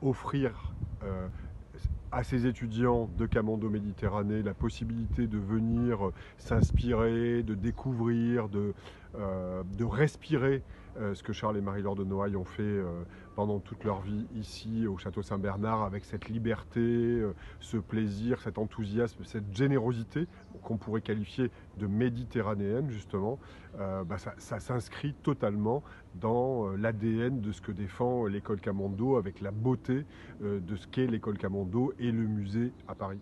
offrir à ces étudiants de Camondo Méditerranée la possibilité de venir s'inspirer, de découvrir, de respirer ce que Charles et Marie-Laure de Noailles ont fait pendant toute leur vie ici au Château Saint-Bernard, avec cette liberté, ce plaisir, cet enthousiasme, cette générosité qu'on pourrait qualifier de méditerranéenne justement. Ça s'inscrit totalement dans l'ADN de ce que défend l'école Camondo, avec la beauté de ce qu'est l'école Camondo et le musée à Paris.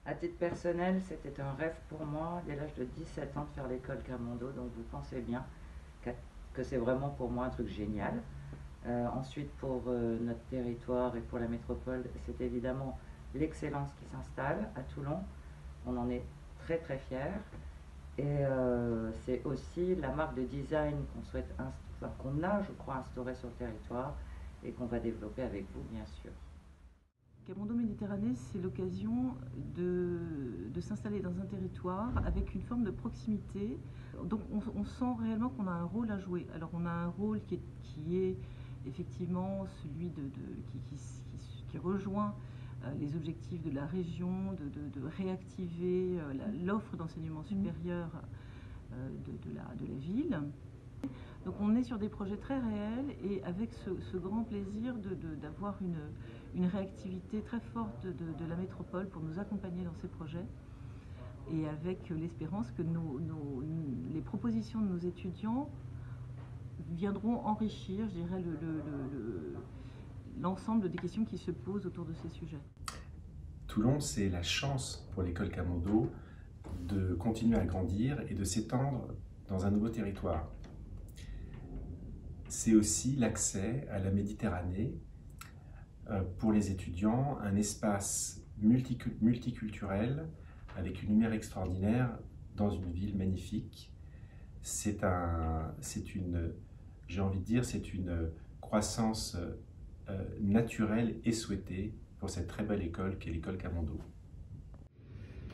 À titre personnel, c'était un rêve pour moi dès l'âge de 17 ans de faire l'école Camondo, donc vous pensez bien que c'est vraiment pour moi un truc génial. Ensuite, pour notre territoire et pour la métropole, c'est évidemment l'excellence qui s'installe à Toulon. On en est très très fiers. Et c'est aussi la marque de design qu'on a, je crois, instaurée sur le territoire et qu'on va développer avec vous, bien sûr. Camondo Méditerranée, c'est l'occasion de s'installer dans un territoire avec une forme de proximité. Donc on sent réellement qu'on a un rôle à jouer. Alors on a un rôle qui est effectivement celui qui rejoint les objectifs de la région, de réactiver l'offre d'enseignement supérieur de la ville. Donc on est sur des projets très réels et avec ce grand plaisir d'avoir une réactivité très forte de la métropole pour nous accompagner dans ces projets, et avec l'espérance que les propositions de nos étudiants viendront enrichir, je dirais, l'ensemble des questions qui se posent autour de ces sujets. Toulon, c'est la chance pour l'école Camondo de continuer à grandir et de s'étendre dans un nouveau territoire. C'est aussi l'accès à la Méditerranée pour les étudiants, un espace multiculturel avec une lumière extraordinaire dans une ville magnifique. J'ai envie de dire, c'est une croissance naturelle et souhaitée pour cette très belle école qu'est l'école Camondo.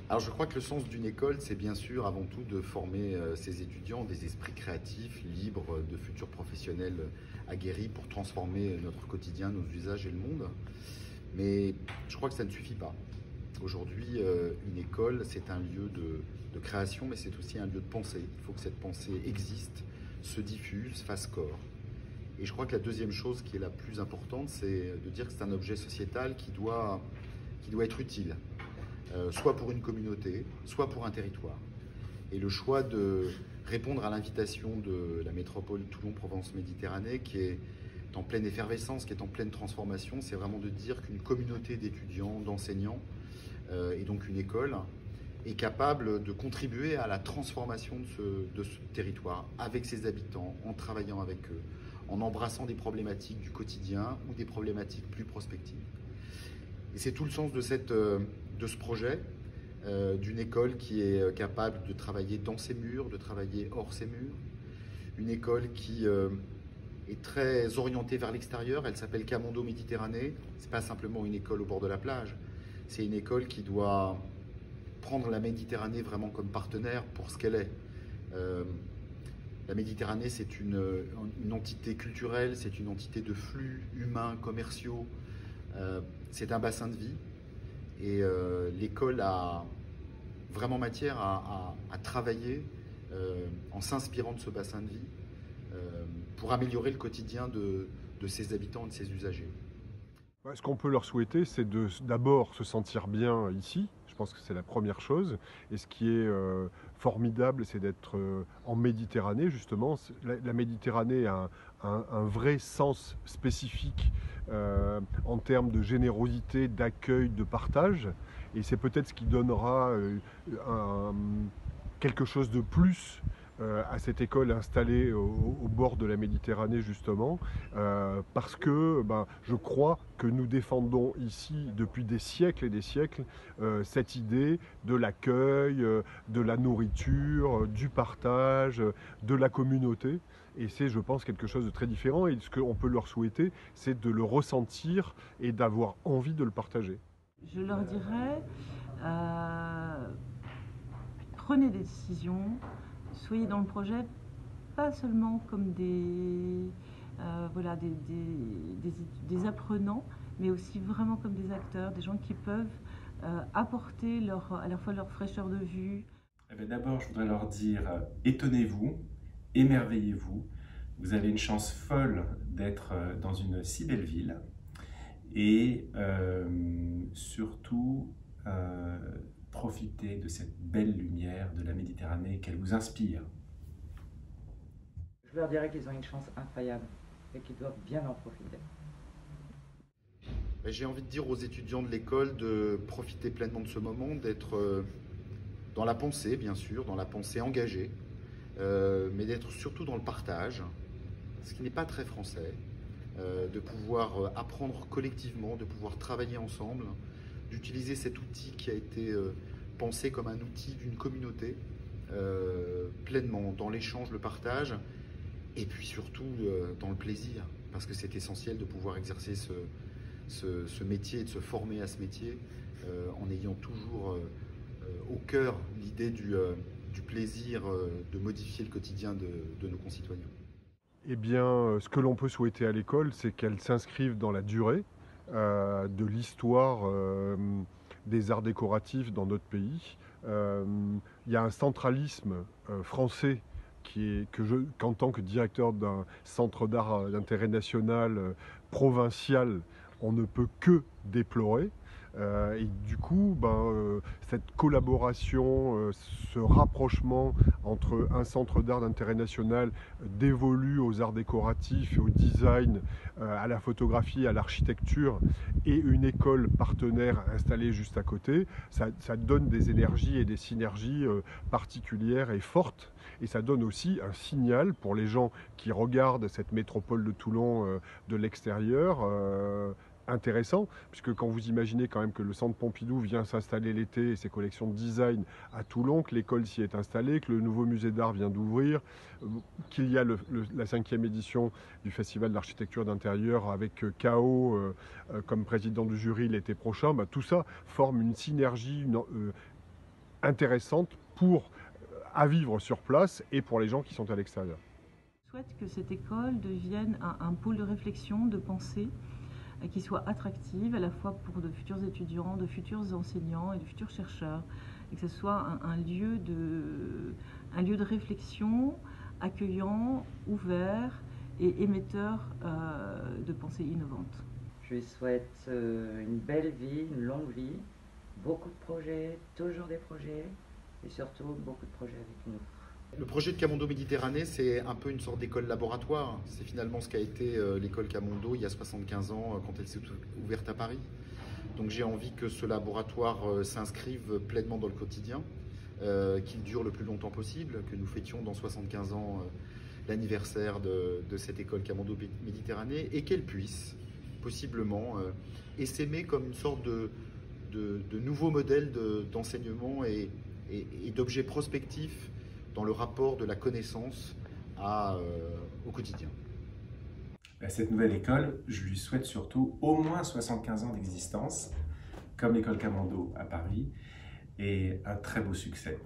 Alors je crois que le sens d'une école, c'est bien sûr avant tout de former ses étudiants des esprits créatifs, libres, de futurs professionnels aguerris pour transformer notre quotidien, nos usages et le monde. Mais je crois que ça ne suffit pas. Aujourd'hui, une école, c'est un lieu de création, mais c'est aussi un lieu de pensée. Il faut que cette pensée existe, se diffuse, fasse corps. Et je crois que la deuxième chose qui est la plus importante, c'est de dire que c'est un objet sociétal qui doit être utile. Soit pour une communauté, soit pour un territoire. Et le choix de répondre à l'invitation de la métropole Toulon-Provence-Méditerranée, qui est en pleine effervescence, qui est en pleine transformation, c'est vraiment de dire qu'une communauté d'étudiants, d'enseignants, et donc une école, est capable de contribuer à la transformation de ce territoire, avec ses habitants, en travaillant avec eux, en embrassant des problématiques du quotidien ou des problématiques plus prospectives. Et c'est tout le sens de ce projet, d'une école qui est capable de travailler dans ses murs, de travailler hors ses murs. Une école qui est très orientée vers l'extérieur, elle s'appelle Camondo Méditerranée. Ce n'est pas simplement une école au bord de la plage, c'est une école qui doit prendre la Méditerranée vraiment comme partenaire pour ce qu'elle est. La Méditerranée, c'est une entité culturelle, c'est une entité de flux humains, commerciaux, c'est un bassin de vie. Et l'école a vraiment matière à travailler en s'inspirant de ce bassin de vie pour améliorer le quotidien de ses habitants et de ses usagers. Ce qu'on peut leur souhaiter, c'est d'abord se sentir bien ici. Je pense que c'est la première chose. Et ce qui est formidable, c'est d'être en Méditerranée, justement. La Méditerranée a un vrai sens spécifique en termes de générosité, d'accueil, de partage. Et c'est peut-être ce qui donnera quelque chose de plus à cette école installée au bord de la Méditerranée, justement, parce que je crois que nous défendons ici depuis des siècles et des siècles cette idée de l'accueil, de la nourriture, du partage, de la communauté. Et c'est, je pense, quelque chose de très différent. Et ce qu'on peut leur souhaiter, c'est de le ressentir et d'avoir envie de le partager. Je leur dirais, prenez des décisions, soyez dans le projet, pas seulement comme des voilà, des apprenants, mais aussi vraiment comme des acteurs, des gens qui peuvent apporter à la fois leur fraîcheur de vue. D'abord, je voudrais leur dire, étonnez-vous, émerveillez-vous. Vous avez une chance folle d'être dans une si belle ville et surtout profitez de cette belle lumière de la Méditerranée, qu'elle vous inspire. Je leur dirais qu'ils ont une chance incroyable et qu'ils doivent bien en profiter. J'ai envie de dire aux étudiants de l'école de profiter pleinement de ce moment, d'être dans la pensée, bien sûr, dans la pensée engagée, mais d'être surtout dans le partage, ce qui n'est pas très français, de pouvoir apprendre collectivement, de pouvoir travailler ensemble, d'utiliser cet outil qui a été pensé comme un outil d'une communauté, pleinement dans l'échange, le partage, et puis surtout dans le plaisir, parce que c'est essentiel de pouvoir exercer ce métier et de se former à ce métier en ayant toujours au cœur l'idée du plaisir de modifier le quotidien de nos concitoyens. Eh bien, ce que l'on peut souhaiter à l'école, c'est qu'elle s'inscrive dans la durée de l'histoire des arts décoratifs dans notre pays. Il y a un centralisme français qu'en tant que directeur d'un centre d'art d'intérêt national provincial, on ne peut que déplorer. Et du coup, cette collaboration, ce rapprochement entre un centre d'art d'intérêt national dévolu aux arts décoratifs et au design, à la photographie, à l'architecture, et une école partenaire installée juste à côté, ça donne des énergies et des synergies particulières et fortes. Et ça donne aussi un signal pour les gens qui regardent cette métropole de Toulon de l'extérieur, intéressant, puisque quand vous imaginez quand même que le centre Pompidou vient s'installer l'été et ses collections de design à Toulon, que l'école s'y est installée, que le nouveau musée d'art vient d'ouvrir, qu'il y a la 5e édition du Festival d'architecture d'intérieur avec K.O. Comme président du jury l'été prochain, tout ça forme une synergie intéressante à vivre sur place et pour les gens qui sont à l'extérieur. Je souhaite que cette école devienne un pôle de réflexion, de pensée, qui soit attractive à la fois pour de futurs étudiants, de futurs enseignants et de futurs chercheurs, et que ce soit un lieu de réflexion accueillant, ouvert et émetteur de pensées innovantes. Je lui souhaite une belle vie, une longue vie, beaucoup de projets, toujours des projets, et surtout beaucoup de projets avec nous. Le projet de Camondo Méditerranée, c'est un peu une sorte d'école laboratoire. C'est finalement ce qu'a été l'école Camondo il y a 75 ans quand elle s'est ouverte à Paris. Donc j'ai envie que ce laboratoire s'inscrive pleinement dans le quotidien, qu'il dure le plus longtemps possible, que nous fêtions dans 75 ans l'anniversaire de cette école Camondo Méditerranée et qu'elle puisse possiblement essaimer comme une sorte de nouveau modèle d'enseignement et d'objets prospectifs dans le rapport de la connaissance au quotidien. Cette nouvelle école, je lui souhaite surtout au moins 75 ans d'existence, comme l'école Camondo à Paris, et un très beau succès.